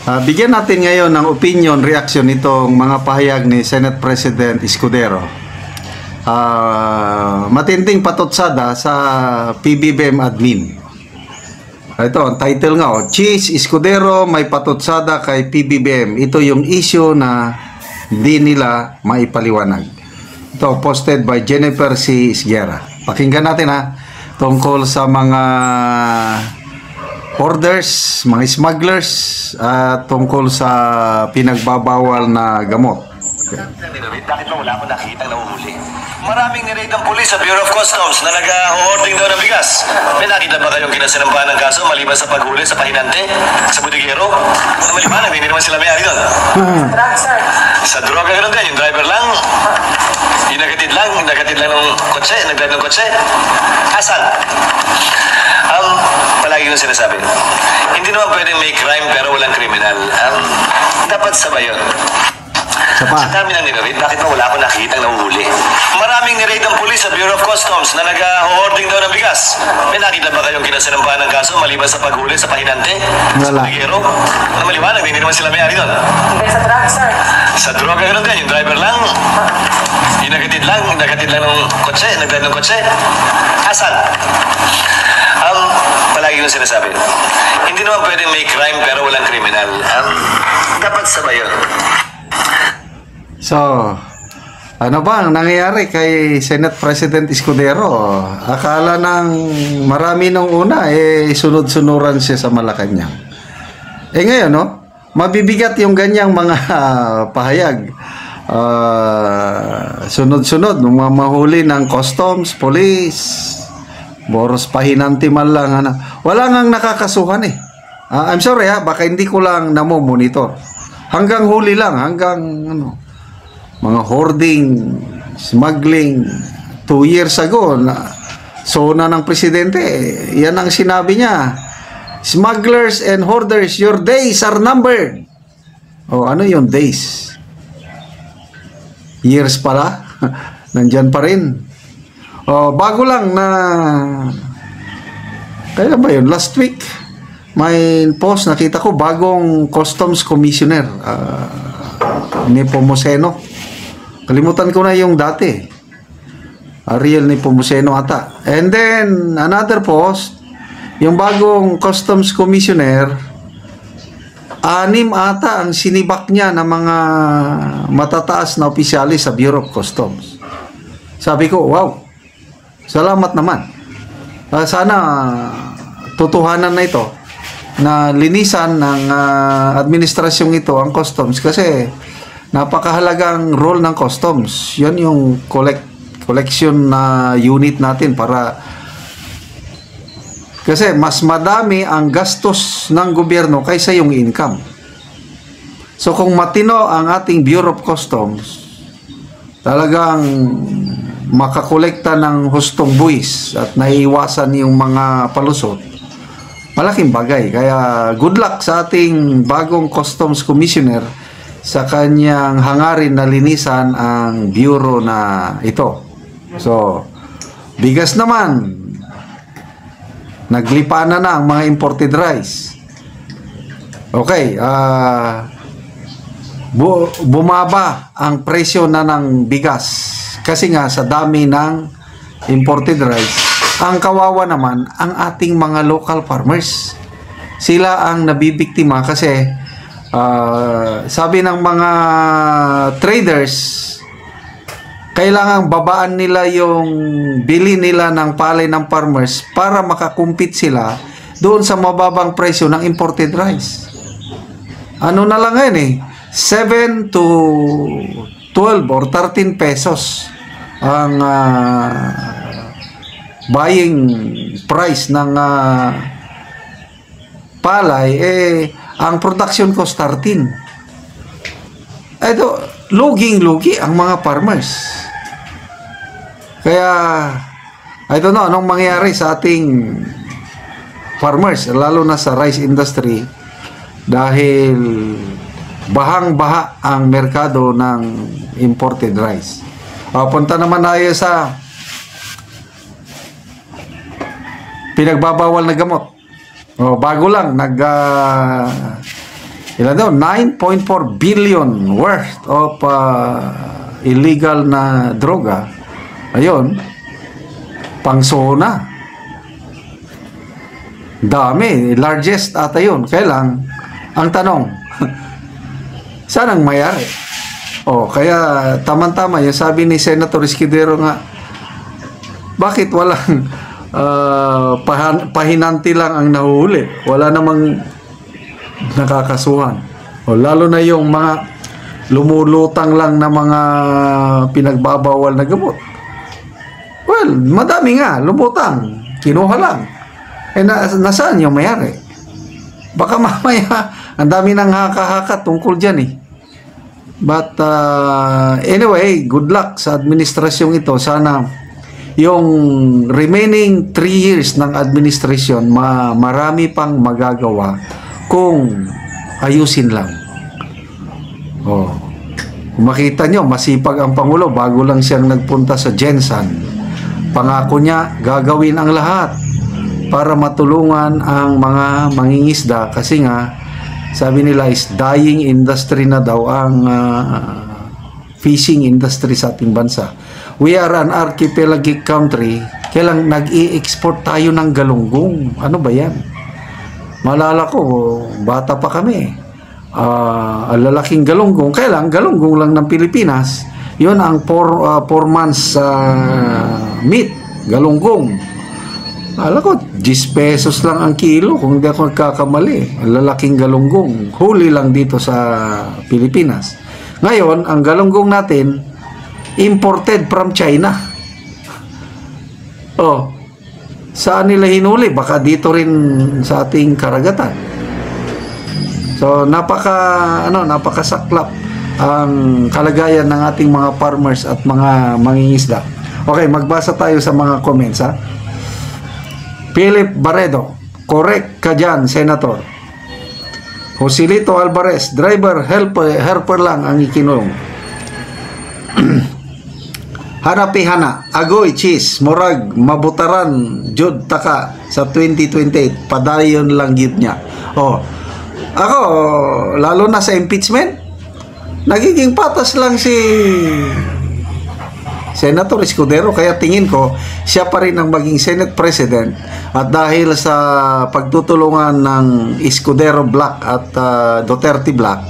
Bigyan natin ngayon ng opinion, reaction nitong mga pahayag ni Senate President Escudero. Matinding patutsada sa PBBM admin. Ito, ang title nga, Cheese Escudero may patutsada kay PBBM. Ito yung issue na hindi nila maipaliwanag. Ito, posted by Jennifer C. Isguera. Pakinggan natin tungkol sa mga hoarders, mga smugglers, at tungkol sa pinagbabawal na gamot. Bakit ba wala akong nakitang nahuhuli? Maraming niraid ang pulis sa Bureau of Customs na nag-hoarding daw ng bigas. May nakita ba kayong kinasinampahan ng kaso maliban sa paghuli sa pahinante, sa butigero? Ano maliwanag, hindi naman sila may-ari doon. Sa droga gano'n din, yung driver lang, yung nagatid lang ng kotse, nag-drive ng kotse. Asan? Palagi yung sinasabi. Hindi naman pwedeng may crime pero walang kriminal. Dapat sabay yun. Sa dami ng niraid, bakit ba wala akong nakikitang nahuhuli? Maraming niraid ang pulis sa Bureau of Customs na nag-hoarding daw ng bigas. May nakita ba kayong kinasinampahan ng kaso maliban sa paghuli sa pahinante? Sa butigero? Ano maliwanag, hindi naman sila may-ari doon. Sa drugs, sir. Sa droga gano'n din, yung driver lang, yung nagatid lang ng kotse, nag-drive ng kotse. Asan? Palagi yung sinasabi. Hindi naman pwedeng may crime pero walang kriminal. Dapat sabay yun. So, ano ba ang nangyayari kay Senate President Escudero? Akala ng marami nung una, sunod-sunuran siya sa Malacanang. Ngayon, mabibigat yung ganyang mga pahayag. Sunod-sunod, mahuli ng customs, police, boros pahinanti man lang. Wala ngang nakakasuhan I'm sorry baka hindi ko lang namomonitor. Hanggang huli lang, hanggang mga hoarding, smuggling, 2 years ago, sona ng presidente, yan ang sinabi niya. Smugglers and hoarders, your days are numbered. Ano yung days? Years pala? Nandyan pa rin. Bago lang na, kaya ba yun? Last week, may post nakita ko, bagong Customs Commissioner, Nepomuceno. Kalimutan ko na yung dati. Ariel Nepomuceno ata. And then, another post, yung bagong Customs Commissioner, 6 ata ang sinibak niya ng mga matataas na opisyalis sa Bureau of Customs. Sabi ko, wow, salamat naman. Sana tutuhanan na ito, na linisan ng administrasyong ito ang customs, kasi napakahalagang role ng customs. Yan yung collection na unit natin, para kasi mas madami ang gastos ng gobyerno kaysa yung income. So kung matino ang ating Bureau of Customs, talagang makakolekta ng hustong buwis at naiiwasan yung mga palusot, malaking bagay. Kaya good luck sa ating bagong Customs Commissioner sa kanyang hangarin na linisan ang bureau na ito. So, bigas naman, naglipanan na ang mga imported rice. Okay, bumaba ang presyo na ng bigas kasi nga sa dami ng imported rice. Ang kawawa naman ang ating mga local farmers. Sila ang nabibiktima kasi sabi ng mga traders, kailangang babaan nila yung bili nila ng palay ng farmers para makakumpit sila doon sa mababang presyo ng imported rice. Ano na lang ngayon 7 to 12 or 13 pesos ang buying price ng palay, ang production cost 13. Ito, luging-lugi ang mga farmers. Kaya, I don't know anong mangyayari sa ating farmers, lalo na sa rice industry, dahil bahang-baha ang merkado ng imported rice. Punta naman tayo sa pinagbabawal na gamot. Bago lang ilan daw? 9.4 billion worth of illegal na droga. Ayun, pangsona. Dami, largest ata yun. Kaya lang, ang tanong, saan ang mayari? Kaya tama-tama yung sabi ni Senator Escudero nga, bakit walang pahinanti lang ang nahuhuli? Wala namang nakakasuhan. Lalo na yung mga lumulutang lang na mga pinagbabawal na gamot. Well, madami nga, lumutang. Kinuha lang. Nasaan yung mayari? Baka mamaya, ang dami nang haka-haka tungkol dyan eh. But anyway, good luck sa administrasyong ito. Sana yung remaining 3 years ng administrasyon, marami pang magagawa kung ayusin lang. Kung makita nyo, masipag ang Pangulo bago lang siyang nagpunta sa Jensan. Pangako niya, gagawin ang lahat para matulungan ang mga mangingisda kasi nga, sabi nila is dying industry na daw ang fishing industry sa ating bansa. We are an archipelagic country, kailang nag-i-export tayo ng galunggong. Ano ba yan? Malala ko, bata pa kami. Lalaking galunggong. Kailang galunggong lang ng Pilipinas. Yun ang 4 months meat, galunggong. Alam ko, 10 pesos lang ang kilo kung hindi ako nagkakamali. Lalaking galunggong. Huli lang dito sa Pilipinas. Ngayon, ang galunggong natin, imported from China. Saan nila hinuli? Baka dito rin sa ating karagatan. So, napakasaklap ang kalagayan ng ating mga farmers at mga mangingisda. Okay, magbasa tayo sa mga comments, ha? Philip Barredo, correct ka dyan, Senator. Joselito Alvarez, driver, helper lang ang ikinulong. Hanapihana, agoy, cheese, murag, mabutaran, jud taka sa 2028, padayon lang yun niya. Ako, lalo na sa impeachment, nagiging patas lang si Senator Escudero, kaya tingin ko, siya pa rin ang maging Senate President at dahil sa pagtutulungan ng Escudero Black at Duterte Black,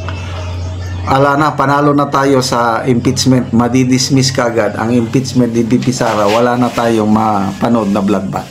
panalo na tayo sa impeachment, madidismiss kagad ang impeachment ni BP Sara, wala na tayong mapanood na bloodbath.